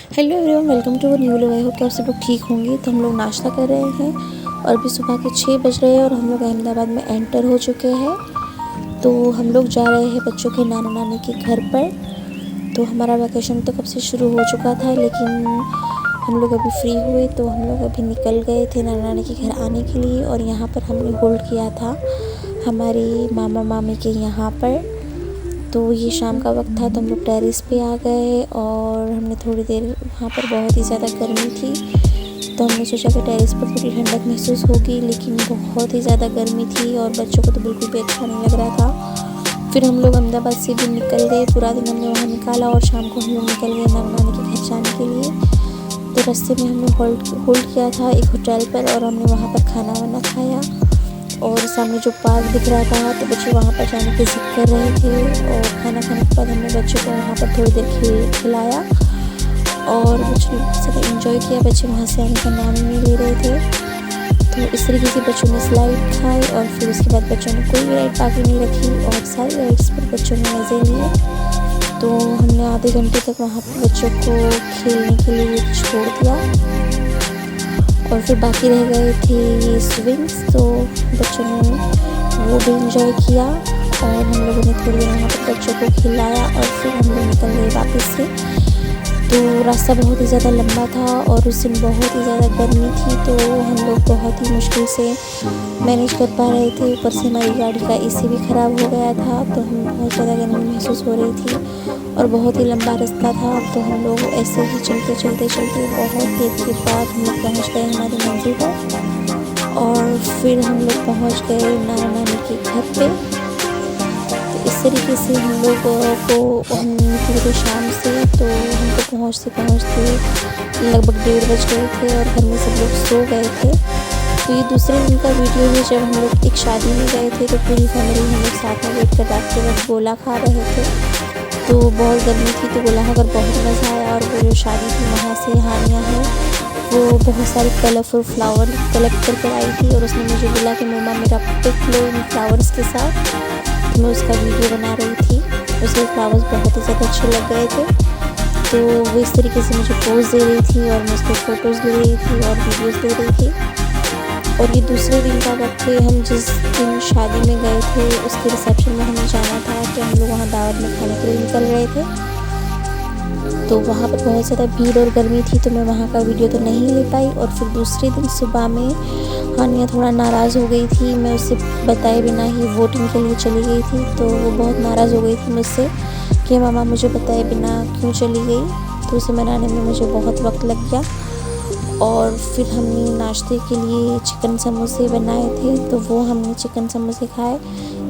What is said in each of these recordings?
Hello everyone, welcome to new vlog. I hope कि आप सब लोग ठीक होंगे। तो हम लोग नाश्ता कर रहे हैं और अभी सुबह के 6 बज रहे हैं और हम लोग अहमदाबाद में एंटर हो चुके हैं। तो हम लोग जा रहे हैं बच्चों के नाना नानी के घर पर। तो हमारा वैकेशन तो कब से शुरू हो चुका था, लेकिन हम लोग अभी फ्री हुए तो हम लोग अभी निकल गए थे नाना नानी के घर आने के लिए। और यहाँ पर हमने होल्ड किया था हमारे मामा मामी के यहाँ पर। तो ये शाम का वक्त था तो हम लोग टेरेस पे आ गए और हमने थोड़ी देर, वहाँ पर बहुत ही ज़्यादा गर्मी थी तो हमने सोचा कि टेरेस पर थोड़ी ठंडक महसूस होगी, लेकिन बहुत ही ज़्यादा गर्मी थी और बच्चों को तो बिल्कुल भी अच्छा नहीं लग रहा था। फिर हम लोग अहमदाबाद से भी निकल गए, पूरा दिन हमने वहाँ निकाला और शाम को हम लोग निकल गए नाना नानी के घर जाने के लिए। तो रास्ते में हमने होल्ड किया था एक होटल पर और हमने वहाँ पर खाना वाना खाया। और सामने जो पार्क दिख रहा था तो बच्चे वहाँ पर जाने की ज़िद कर रहे थे और खाना खाने के बाद हमने बच्चों को वहाँ पर थोड़ी देर खिलाया और बच्चों ने बहुत ज़्यादा इंजॉय किया। बच्चे वहाँ से आने का नाम ही नहीं ले रहे थे। तो इस तरीके से बच्चों ने स्लाइड खाई और फिर उसके बाद बच्चों ने कोई भी राइड बाकी नहीं रखी और सारी राइड्स पर बच्चों ने मज़े लिए। तो हमने आधे घंटे तक वहाँ पर बच्चों को खेलने के लिए छोड़ दिया और फिर बाकी रह गए थे ये स्विंग्स। तो बच्चों ने वो भी इंजॉय किया और हम लोगों ने थोड़ी देर वहाँ पर बच्चों को खिलाया और फिर हम लोग निकल गए वापस से। तो रास्ता बहुत ही ज़्यादा लंबा था और उस दिन बहुत ही ज़्यादा गर्मी थी तो हम लोग बहुत ही मुश्किल से मैनेज कर पा रहे थे। ऊपर से हमारी गाड़ी का एसी भी ख़राब हो गया था तो हम बहुत ज़्यादा गर्मी महसूस हो रही थी और बहुत ही लंबा रास्ता था। तो हम लोग ऐसे ही चलते बहुत देर के बाद हम लोग पहुँच गए हमारी मंजिल पर और फिर हम लोग पहुँच गए नाना नानी के घर पे। तो इस तरीके से हम लोग को हम निकले थे शाम से। तो हमको पहुँचते लगभग 1:30 बज गए थे और घर में सब लोग सो गए थे। तो ये दूसरे दिन का वीडियो है जब हम लोग एक शादी में गए थे तो पूरी फैमिली हम लोग साथ में बैठ कर रात के वक्त गोला खा रहे थे। तो बहुत गर्मी थी तो गोला खाकर बहुत मज़ा आया। और वो जो शादी थी वहाँ से हानिया है वो बहुत सारे कलरफुल फ्लावर कलेक्ट करके आई थी और उसने मुझे बोला कि मम्मा मेरा पिक लो इन फ्लावर्स के साथ। तो मैं उसका वीडियो बना रही थी। उसके फ्लावर्स बहुत ही ज़्यादा अच्छे लग गए थे तो वो इस तरीके से मुझे पोज दे रही थी और मैं उसको फ़ोटोज़ ले रही थी और वीडियोज़ दे रही थी। और ये दूसरे दिन का वक्त है, हम जिस दिन शादी में गए थे उसके रिसेप्शन में हमें जाना था तो हम लोग वहाँ दावत में खाने के लिए निकल रहे थे। तो वहाँ पर बहुत ज़्यादा भीड़ और गर्मी थी तो मैं वहाँ का वीडियो तो नहीं ले पाई। और फिर दूसरे दिन सुबह में हानिया थोड़ा नाराज़ हो गई थी, मैं उससे बताए बिना ही वोटिंग के लिए चली गई थी। तो वो बहुत नाराज़ हो गई थी मुझसे कि मामा मुझे बताए बिना क्यों चली गई। तो उसे मनाने में मुझे बहुत वक्त लग गया। और फिर हमने नाश्ते के लिए चिकन समोसे बनाए थे तो वो हमने चिकन समोसे खाए।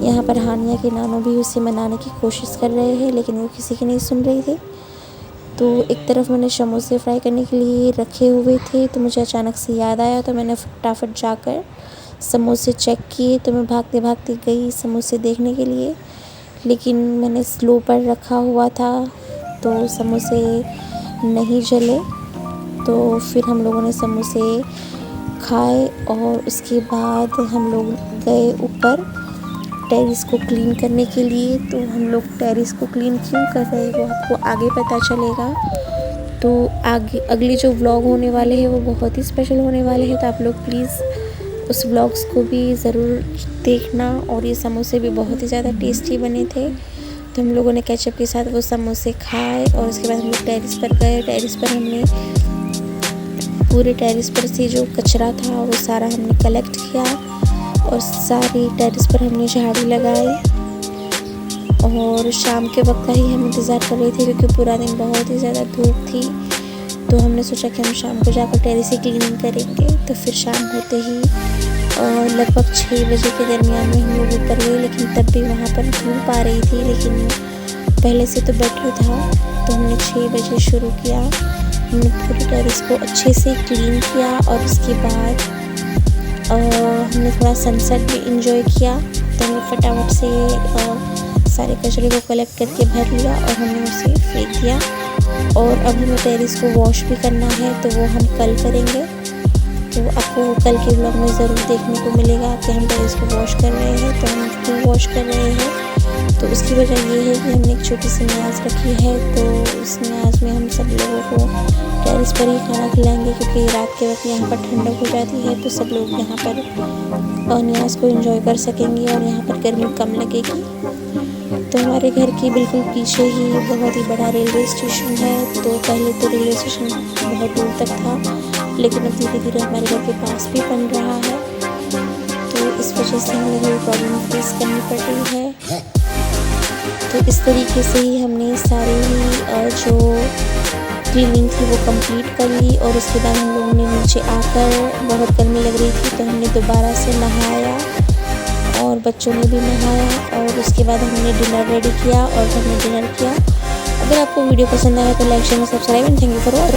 यहाँ पर हानिया के नानू भी उसे मनाने की कोशिश कर रहे हैं लेकिन वो किसी की नहीं सुन रही थी। तो एक तरफ मैंने समोसे फ्राई करने के लिए रखे हुए थे तो मुझे अचानक से याद आया तो मैंने फटाफट जाकर समोसे चेक किए। तो मैं भागते भागते गई समोसे देखने के लिए, लेकिन मैंने स्लो पर रखा हुआ था तो समोसे नहीं जले। तो फिर हम लोगों ने समोसे खाए और उसके बाद हम लोग गए ऊपर टेरेस को क्लीन करने के लिए। तो हम लोग टेरेस को क्लीन क्यों कर रहे हैं वो आपको आगे पता चलेगा। तो आगे अगले जो व्लॉग होने वाले हैं वो बहुत ही स्पेशल होने वाले हैं तो आप लोग प्लीज़ उस व्लॉग्स को भी ज़रूर देखना। और ये समोसे भी बहुत ही ज़्यादा टेस्टी बने थे तो हम लोगों ने केचप के साथ वो समोसे खाए और उसके बाद हम लोग टेरेस पर गए। टेरेस पर हमने पूरे टेरेस पर से जो कचरा था वो सारा हमने कलेक्ट किया और सारी टेरेस पर हमने झाड़ू लगाई। और शाम के वक्त का ही हम इंतज़ार कर रहे थे क्योंकि पूरा दिन बहुत ही ज़्यादा धूप थी। तो हमने सोचा कि हम शाम को जाकर टेरेस की क्लीनिंग करेंगे। तो फिर शाम होते ही लगभग 6 बजे के दरमियान में हम लोग ऊपर गए, लेकिन तब भी वहाँ पर धूप आ रही थी। लेकिन पहले से तो बेटर था तो हमने 6 बजे शुरू किया। हमने पूरी टेरेस को अच्छे से क्लीन किया और उसके बाद हमने थोड़ा सनसेट भी इंजॉय किया। तो हमने फटाफट से सारे कचरे को कलेक्ट करके भर लिया और हमने उसे फेंक दिया। और अब हमें टेरेस को वॉश भी करना है तो वो हम कल करेंगे। तो आपको कल के व्लॉग में ज़रूर देखने को मिलेगा कि हम टेरेस को वॉश कर रहे हैं। तो हम क्यों वॉश कर रहे हैं तो उसकी वजह ये है कि हमने एक छोटी सी न्याज़ रखी है, तो उस न्याज़ में हम सब लोगों को टेरेस पर ही खाना खिलाएंगे, क्योंकि रात के वक्त यहाँ पर ठंडक हो जाती है, तो सब लोग यहाँ पर न्याज़ को एंजॉय कर सकेंगे और यहाँ पर गर्मी कम लगेगी। तो हमारे घर के बिल्कुल पीछे ही बहुत ही बड़ा रेलवे स्टेशन है। तो पहले तो रेलवे स्टेशन बहुत दूर तक था, लेकिन अब धीरे धीरे हमारे घर के पास भी बन रहा है, तो इस वजह से हमें कोई प्रॉब्लम फेस करनी पड़ रही है। तो इस तरीके से ही हमने सारी जो क्लीनिंग थी वो कंप्लीट कर ली, और उसके बाद हम लोगों ने नीचे आकर, बहुत गर्मी लग रही थी तो हमने दोबारा से नहाया और बच्चों ने भी नहाया, और उसके बाद हमने डिनर रेडी किया और हमने डिनर किया। अगर आपको वीडियो पसंद आया तो like share subscribe and thank you for watching.